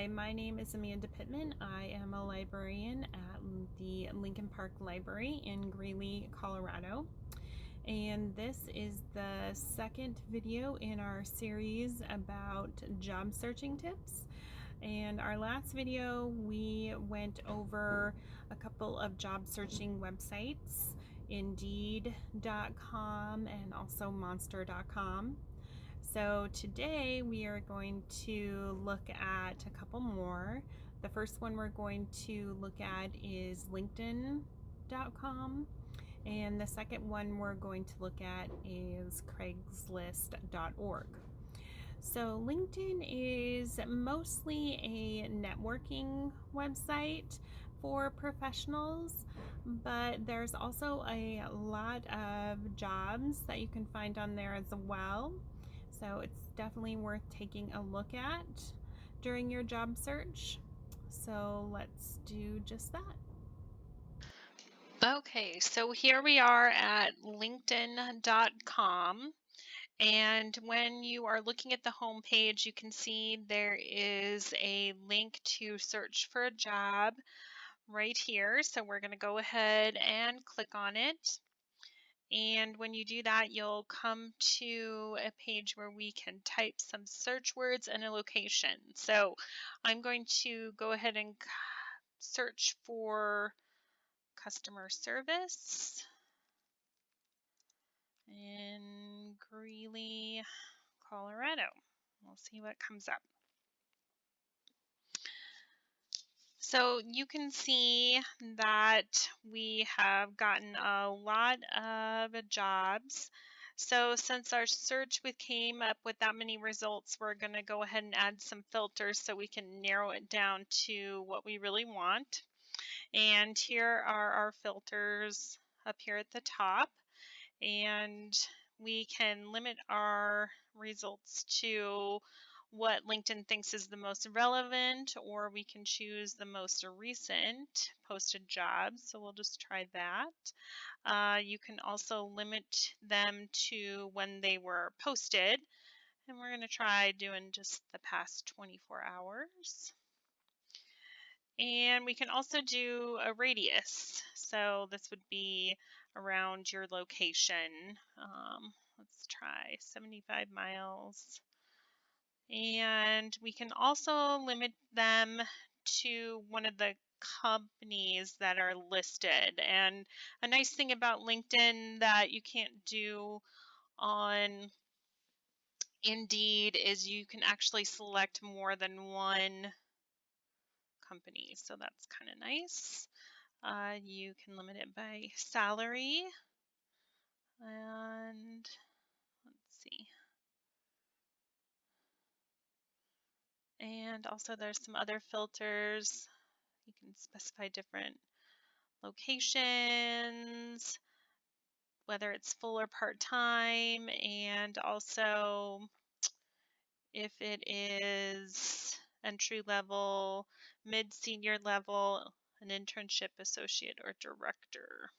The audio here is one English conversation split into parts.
Hi, my name is Amanda Pittman. I am a librarian at the Lincoln Park Library in Greeley, Colorado. And this is the second video in our series about job searching tips. And our last video, we went over a couple of job searching websites, Indeed.com and also Monster.com. So today we are going to look at a couple more. The first one we're going to look at is LinkedIn.com, and the second one we're going to look at is Craigslist.org. So LinkedIn is mostly a networking website for professionals, but there's also a lot of jobs that you can find on there as well. So it's definitely worth taking a look at during your job search. So let's do just that. Okay, so here we are at LinkedIn.com. And when you are looking at the home page, you can see there is a link to search for a job right here. So we're going to go ahead and click on it. And when you do that, you'll come to a page where we can type some search words and a location. So I'm going to go ahead and search for customer service in Greeley, Colorado. We'll see what comes up. So you can see that we have gotten a lot of jobs. So since our search came up with that many results, we're going to go ahead and add some filters so we can narrow it down to what we really want. And here are our filters up here at the top. And we can limit our results to what LinkedIn thinks is the most relevant, or we can choose the most recent posted jobs. So we'll just try that. You can also limit them to when they were posted, and we're going to try doing just the past 24 hours. And we can also do a radius. So this would be around your location. Let's try 75 miles. And we can also limit them to one of the companies that are listed. And a nice thing about LinkedIn that you can't do on Indeed is you can actually select more than one company. So that's kind of nice. You can limit it by salary. And let's see. And also there's some other filters. You can specify different locations, whether it's full or part-time, and also if it is entry level, mid-senior level, an internship, associate, or director.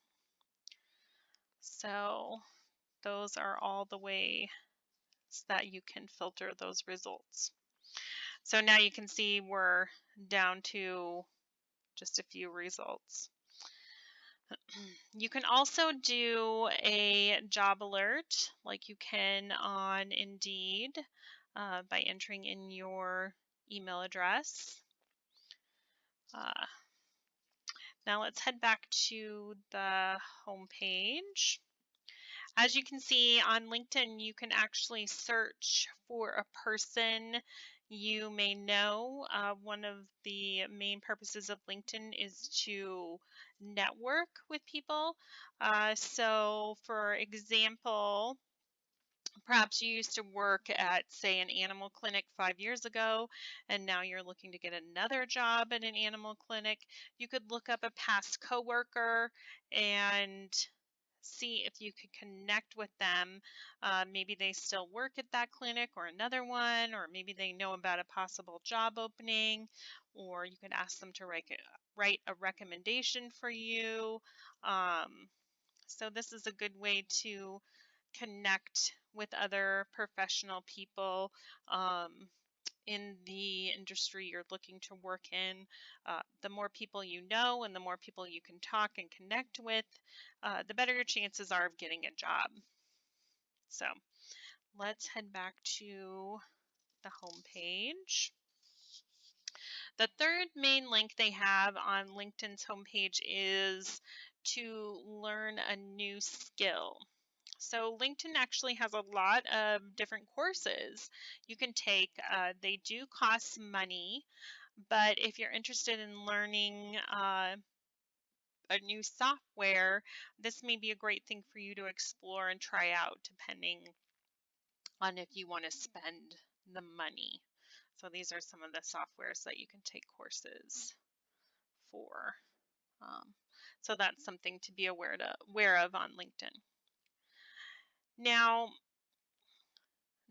So those are all the ways that you can filter those results. So now you can see we're down to just a few results. You can also do a job alert like you can on Indeed by entering in your email address. Now let's head back to the home page. As you can see on LinkedIn, you can actually search for a person you may know. One of the main purposes of LinkedIn is to network with people. So for example, perhaps you used to work at, say, an animal clinic 5 years ago, and now you're looking to get another job at an animal clinic. You could look up a past coworker and see if you could connect with them. Maybe they still work at that clinic or another one, or maybe they know about a possible job opening, or you could ask them to write a recommendation for you. So this is a good way to connect with other professional people. in the industry you're looking to work in. The more people you know and the more people you can talk and connect with, the better your chances are of getting a job. So let's head back to the home page. The third main link they have on LinkedIn's homepage is to learn a new skill. So LinkedIn actually has a lot of different courses you can take. They do cost money, but if you're interested in learning a new software, this may be a great thing for you to explore and try out depending on if you want to spend the money. So these are some of the softwares that you can take courses for. Um, so that's something to be aware of on LinkedIn. Now,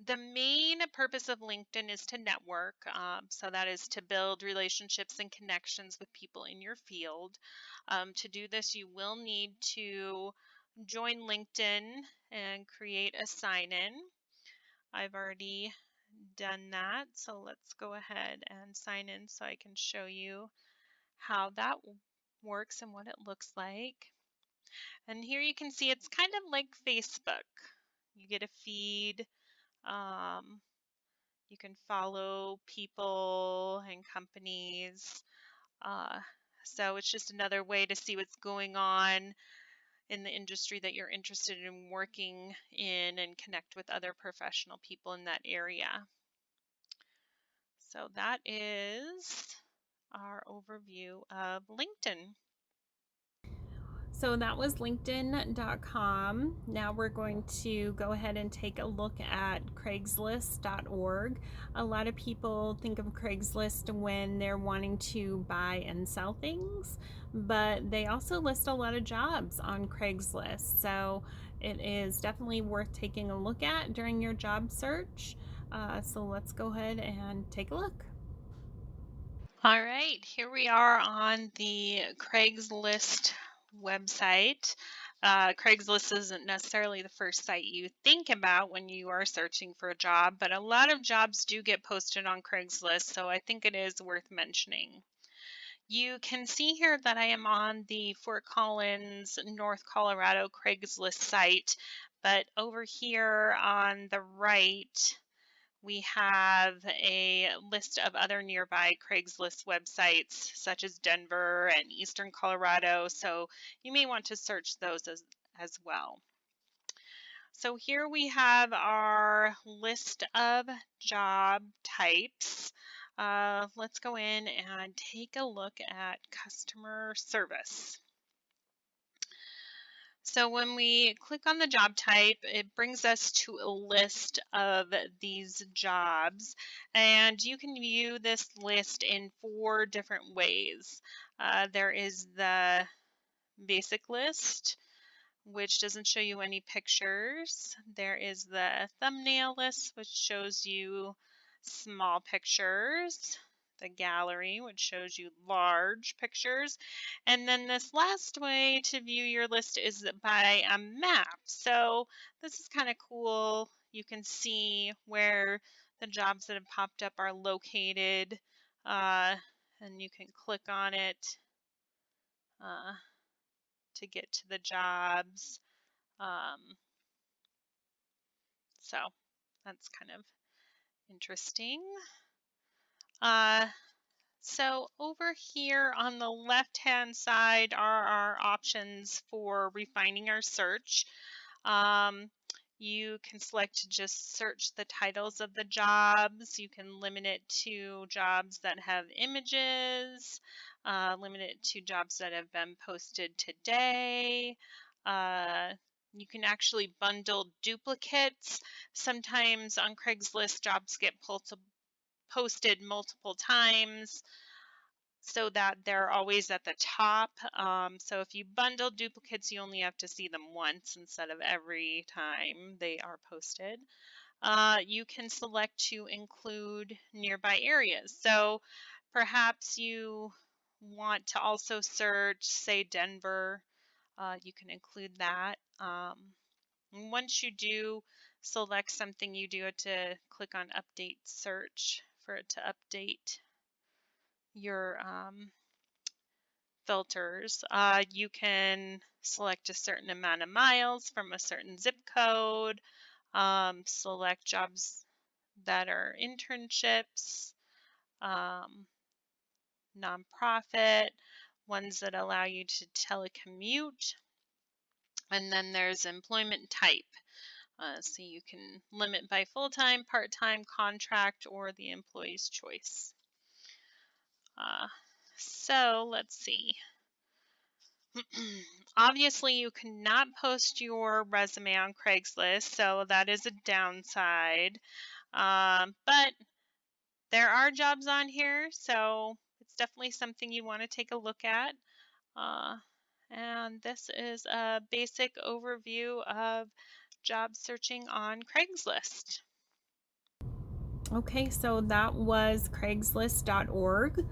the main purpose of LinkedIn is to network. So that is to build relationships and connections with people in your field. To do this, you will need to join LinkedIn and create a sign-in. I've already done that, so let's go ahead and sign in so I can show you how that works and what it looks like. And here you can see it's kind of like Facebook. You get a feed. Um, you can follow people and companies. Uh, so it's just another way to see what's going on in the industry that you're interested in working in and connect with other professional people in that area. So that is our overview of LinkedIn. So that was linkedin.com. Now we're going to go ahead and take a look at Craigslist.org. A lot of people think of Craigslist when they're wanting to buy and sell things, but they also list a lot of jobs on Craigslist. So it is definitely worth taking a look at during your job search. So let's go ahead and take a look. All right, here we are on the Craigslist website. Craigslist isn't necessarily the first site you think about when you are searching for a job, but a lot of jobs do get posted on Craigslist, so I think it is worth mentioning. You can see here that I am on the Fort Collins, North Colorado Craigslist site, but over here on the right, we have a list of other nearby Craigslist websites, such as Denver and Eastern Colorado, so you may want to search those as well. So here we have our list of job types. Let's go in and take a look at customer service. So when we click on the job type, it brings us to a list of these jobs, and you can view this list in 4 different ways. There is the basic list, which doesn't show you any pictures. There is the thumbnail list, which shows you small pictures. The gallery, which shows you large pictures. And then this last way to view your list is by a map. So this is kind of cool. You can see where the jobs that have popped up are located, and you can click on it to get to the jobs. So that's kind of interesting. So over here on the left-hand side are our options for refining our search. You can select to just search the titles of the jobs. You can limit it to jobs that have images, limit it to jobs that have been posted today. You can actually bundle duplicates. Sometimes on Craigslist, jobs get posted multiple times so that they're always at the top. So if you bundle duplicates, you only have to see them once instead of every time they are posted. You can select to include nearby areas. So perhaps you want to also search, say, Denver. You can include that. Once you do select something, you do have to click on Update Search for it to update your filters. You can select a certain amount of miles from a certain zip code, select jobs that are internships, nonprofit, ones that allow you to telecommute, and then there's employment type. So you can limit by full-time, part-time, contract, or the employee's choice. So let's see. Obviously, you cannot post your resume on Craigslist, so that is a downside. But there are jobs on here, so it's definitely something you want to take a look at. And this is a basic overview of job searching on Craigslist. Okay, so that was Craigslist.org.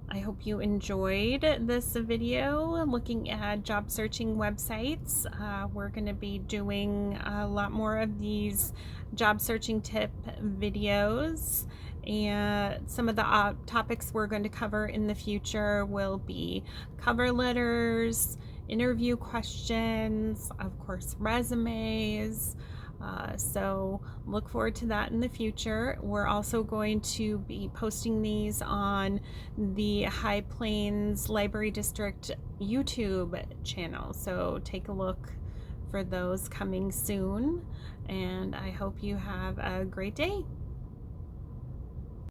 I hope you enjoyed this video looking at job searching websites. We're going to be doing a lot more of these job searching tip videos, and some of the topics we're going to cover in the future will be cover letters, interview questions, of course resumes. So look forward to that in the future. We're also going to be posting these on the High Plains Library District YouTube channel. So take a look for those coming soon. And I hope you have a great day.